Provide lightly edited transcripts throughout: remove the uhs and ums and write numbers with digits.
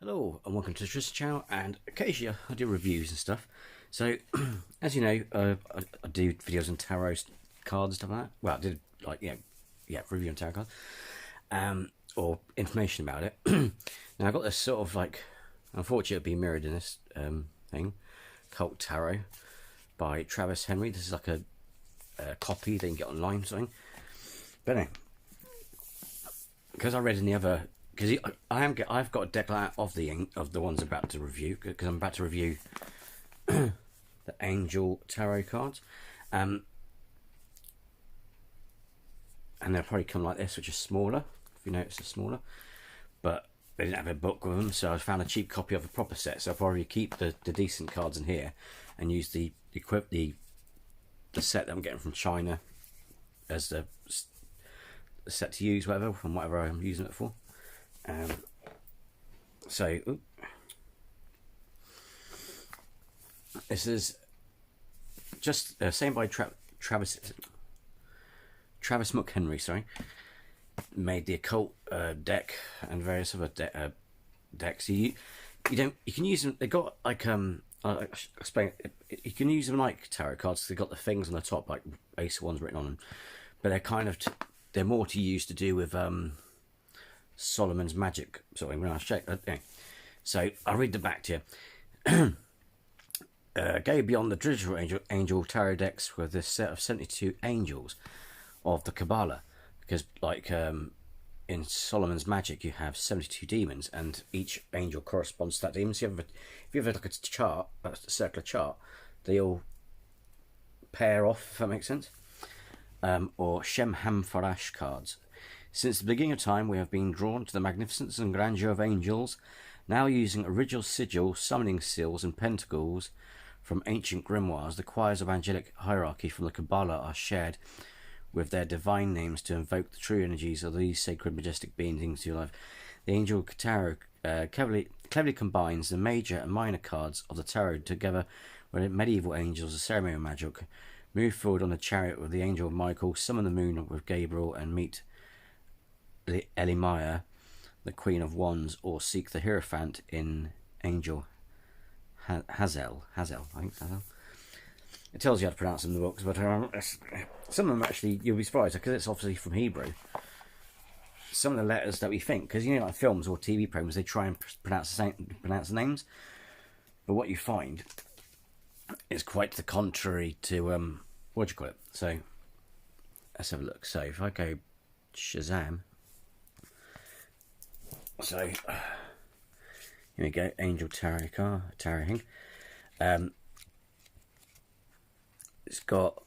Hello and welcome to the Tristan channel, and occasionally I do reviews and stuff. So, as you know, I do videos on tarot cards and stuff like that. Well, I did review on tarot cards, or information about it. Now I got this sort of like, unfortunately it'll be mirrored in this thing, Cult Tarot by Travis McHenry. This is like a copy that you can get online or something. But anyway, because I read in the other. Because I've got a deck of the ones I'm about to review, because I'm about to review the Angel Tarot cards, and they'll probably come like this, which is smaller. If you notice, they're smaller, but they didn't have a book with them, so I found a cheap copy of a proper set. So I'll probably keep the decent cards in here and use the set that I'm getting from China as the set to use, whatever, from whatever I'm using it for. This is just same by Travis McHenry. Sorry, made the occult deck and various other decks. You can use them. They got like I'll explain. You can use them like tarot cards. They got the things on the top, like Ace of Wands written on them, but they're kind of they're more to use to do with Solomon's magic sort of thing. When I check, okay. So I'll read the back to you. Go beyond the traditional angel tarot decks with this set of 72 angels of the Kabbalah, because like in Solomon's magic you have 72 demons, and each angel corresponds to that demon. So if you have like a chart, a circular chart, they all pair off, if that makes sense. Or Shem Ham Farash cards. Since the beginning of time, we have been drawn to the magnificence and grandeur of angels, now using original sigil, summoning seals, and pentacles from ancient grimoires. The choirs of angelic hierarchy from the Kabbalah are shared with their divine names to invoke the true energies of these sacred, majestic beings into your life. The Angel Tarot cleverly combines the major and minor cards of the tarot together with medieval angels, the ceremonial magic. Move forward on the chariot with the angel of Michael, summon the moon with Gabriel, and meet Elimaya, the Queen of Wands, or seek the Hierophant in Angel Hazel. I think Hazel. It tells you how to pronounce them in the books, but some of them actually you'll be surprised because it's obviously from Hebrew. Some of the letters that we think, because you know, like films or TV programs, they try and pronounce the names, but what you find is quite the contrary to what do you call it. So let's have a look. So if I go Shazam. So here we go, Angel Tarot thing. It's got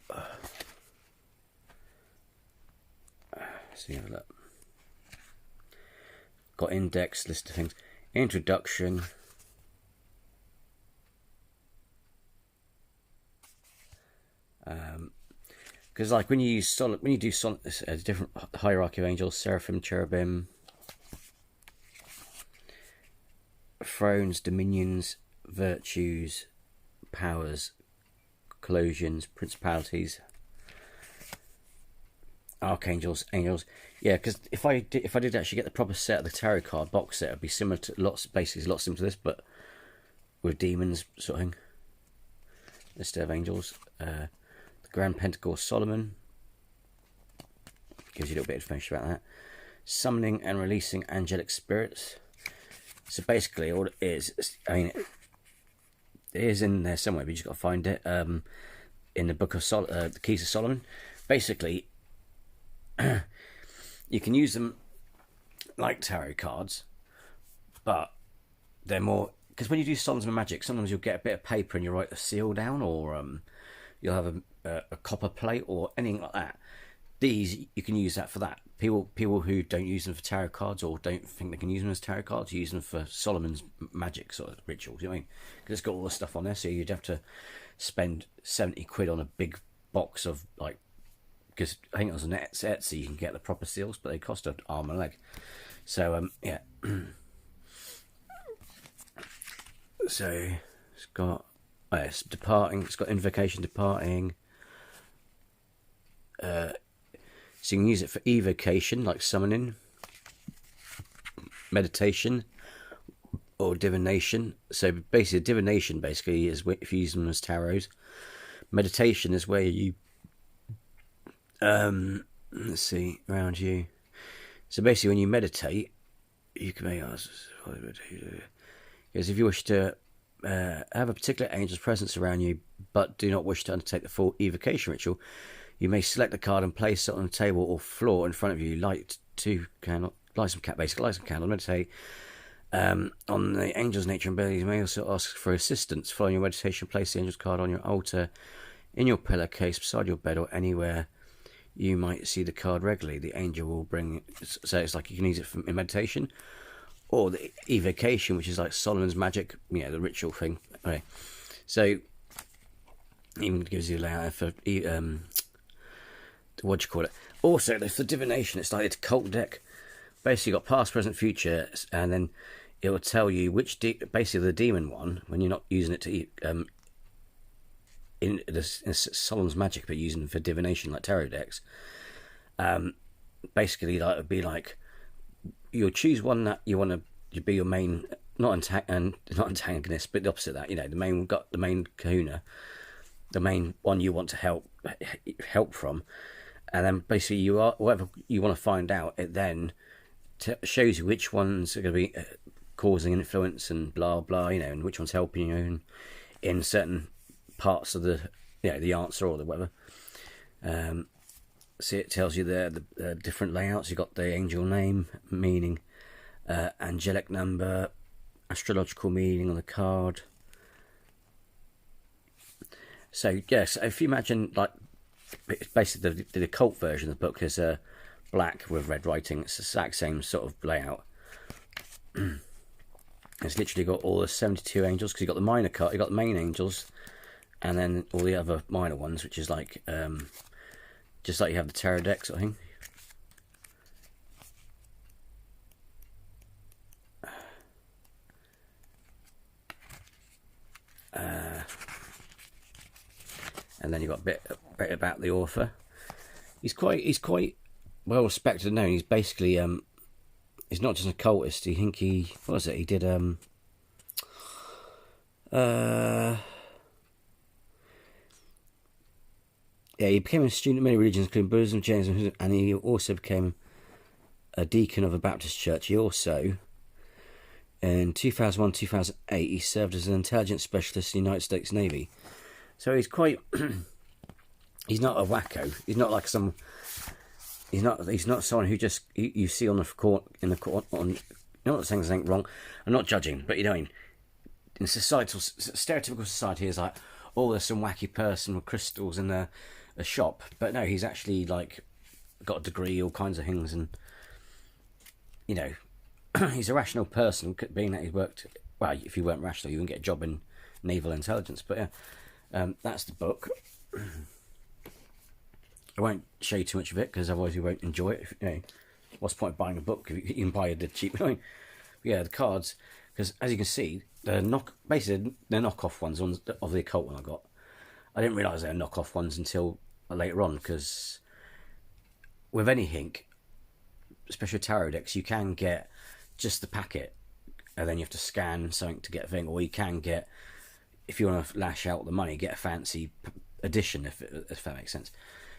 let's have a look. Got index, list of things, introduction, because like when you do different hierarchy of angels, seraphim, cherubim, thrones, dominions, virtues, powers, collusions, principalities, archangels, angels. Yeah, because if I did actually get the proper set of the tarot card box set, it'd be similar to basically a lot similar to this, but with demons sort of thing. Instead of angels, the Grand Pentacle of Solomon gives you a little bit of information about that. Summoning and releasing angelic spirits. So basically, all it is, I mean, it is in there somewhere, but you just got to find it. In the book of the Keys of Solomon. Basically, you can use them like tarot cards, but they're more, because when you do Solomon's magic, sometimes you'll get a bit of paper and you write the seal down, or you'll have a copper plate or anything like that. These, you can use that for that. People who don't use them for tarot cards or don't think they can use them as tarot cards, use them for Solomon's magic sort of rituals. You know what I mean? Because it's got all the stuff on there, so you'd have to spend 70 quid on a big box of, like, because I think it was on Etsy you can get the proper seals, but they cost an arm and a leg. So yeah. So it's got it's departing. It's got invocation, departing. So you can use it for evocation, like summoning, meditation, or divination. So basically, divination basically is if you use them as tarots. Meditation is where you let's see around you. So basically, when you meditate, you can make because if you wish to have a particular angel's presence around you, but do not wish to undertake the full evocation ritual, you may select a card and place it on a table or floor in front of you. Light some candle, meditate on the angel's nature and abilities. You may also ask for assistance. Following your meditation, place the angel's card on your altar, in your pillowcase, beside your bed, or anywhere you might see the card regularly. The angel will bring it. So it's like you can use it in meditation, or the evocation, which is like Solomon's magic, the ritual thing. Okay, so even gives you a layout for what do you call it? Also, for divination, it's like it's a cult deck. Basically, you've got past, present, future, and then it will tell you which basically the demon one, when you're not using it to in Solomon's magic, but using it for divination like tarot decks. Basically, that would be like you'll choose one that you want to be your main, not antagonist, but the opposite of that. The main kahuna, the main one you want to help from, and then basically whatever you want to find out, it then shows you which ones are going to be causing influence and blah blah, and which one's helping you in certain parts of the answer or the whatever. See, it tells you the different layouts. You've got the angel name, meaning, angelic number, astrological meaning on the card. So yes, if you imagine like basically the occult version of the book is black with red writing. It's the exact same sort of layout. It's literally got all the 72 angels, because you've got the minor card, you've got the main angels, and then all the other minor ones, which is like just like you have the tarot decks, I think. And then you've got a bit about the author. He's quite well respected and known. He's basically he's not just an occultist. He did he became a student of many religions, including Buddhism, Jainism, and he also became a deacon of a Baptist church. He also, in 2001-2008, he served as an intelligence specialist in the United States Navy. So he's quite. He's not a wacko. He's not like some. He's not someone who just you see on the court on. Not saying there's anything wrong. I'm not judging, but in stereotypical society is like, oh, there's some wacky person with crystals in a shop. But no, he's actually like got a degree, all kinds of things, and he's a rational person. Being that he worked, well, if you weren't rational, you wouldn't get a job in naval intelligence. But yeah. That's the book. I won't show you too much of it because otherwise you won't enjoy it. What's the point of buying a book if you can buy the cheap? Yeah, the cards, because as you can see, they're knockoff ones of the occult one I got. I didn't realise they were knockoff ones until later on, because with anything, especially tarot decks, you can get just the packet, and then you have to scan something to get a thing, or you can get, if you want to lash out the money, get a fancy edition, if that makes sense.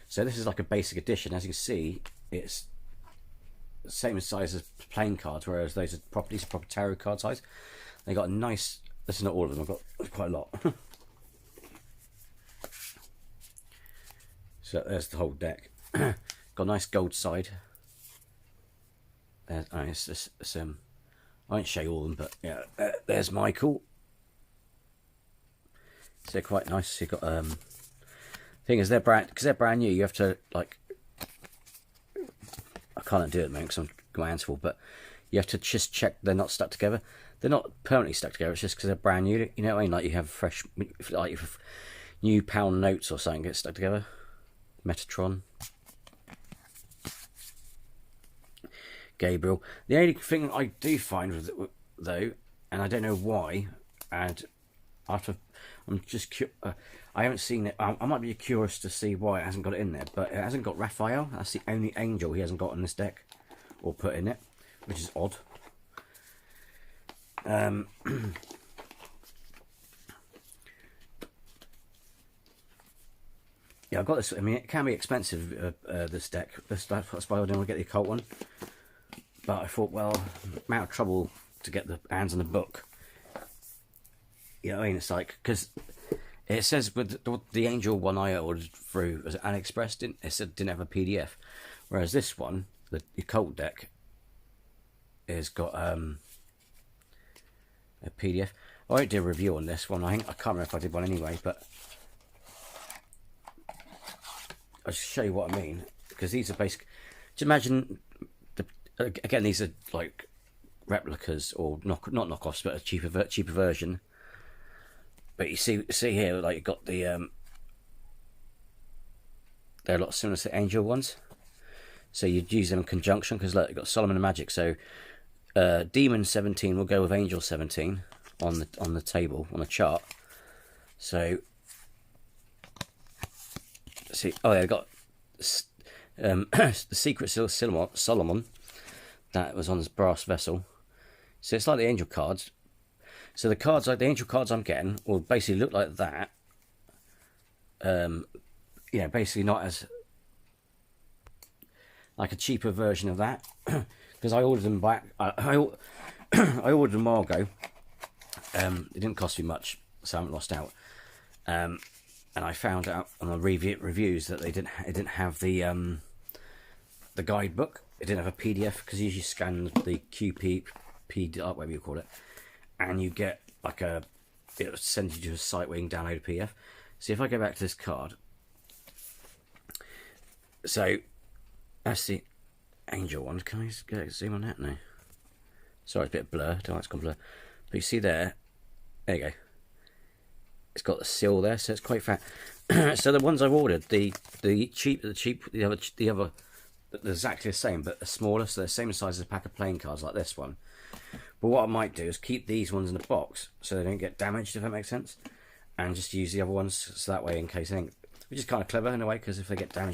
So this is like a basic edition. As you can see, it's the same size as playing cards, whereas these are proper tarot card size. They got a nice. This is not all of them. I've got quite a lot. So there's the whole deck. Got a nice gold side. I won't show you all of them, but yeah, there's Michael. So they're quite nice. You've got thing is, they're brand new. You have to like, I can't do it at the moment because I'm got my hands full, but you have to just check they're not stuck together. They're not permanently stuck together. It's just because they're brand new. You know what I mean? Like you have fresh, like if new pound notes or something get stuck together. Metatron. Gabriel. The only thing I do find with it, though, and I don't know why, and I'm just I haven't seen it. I might be curious to see why it hasn't got it in there, but it hasn't got Raphael. That's the only angel he hasn't got in this deck, or put in it, which is odd. Yeah, I've got this. I mean, it can be expensive, this deck. That's why I didn't want to get the occult one. But I thought, well, amount of trouble to get the hands on the book. You know what I mean? It's like, because it says with the Angel one I ordered through as AliExpress, it said didn't have a PDF. Whereas this one, the occult deck, has got a PDF. I already did a review on this one. I can't remember if I did one anyway, but I'll just show you what I mean, because these are basic. Just imagine, again, these are like replicas or not knockoffs, but a cheaper version. But you see here, like, you got the they're a lot similar to the Angel ones, so you'd use them in conjunction, because look, you've got Solomon and Magic. So Demon 17 will go with Angel 17 on the table, on the chart. So see, oh yeah, I got the Secret Solomon that was on this brass vessel. So it's like the Angel cards. So the cards, like the Angel cards I'm getting, will basically look like that. Yeah, basically not as like a cheaper version of that, because I ordered them back. I ordered them a while ago. It didn't cost me much, so I haven't lost out. And I found out on the reviews that it didn't have the guidebook. It didn't have a PDF, because you usually scan the QP, whatever you call it, and you get like it'll send you to a site where you can download a PDF. See, if I go back to this card, so that's the Angel one. Can I zoom on that now? Sorry, it's a bit blur. Don't like it's gone blur. But you see there you go. It's got the seal there, so it's quite fat. So the ones I've ordered, the other, they're exactly the same, but they're smaller, so they're the same size as a pack of playing cards like this one. But what I might do is keep these ones in the box so they don't get damaged, if that makes sense, and just use the other ones so that way in case anything, which is kind of clever in a way, because if they get damaged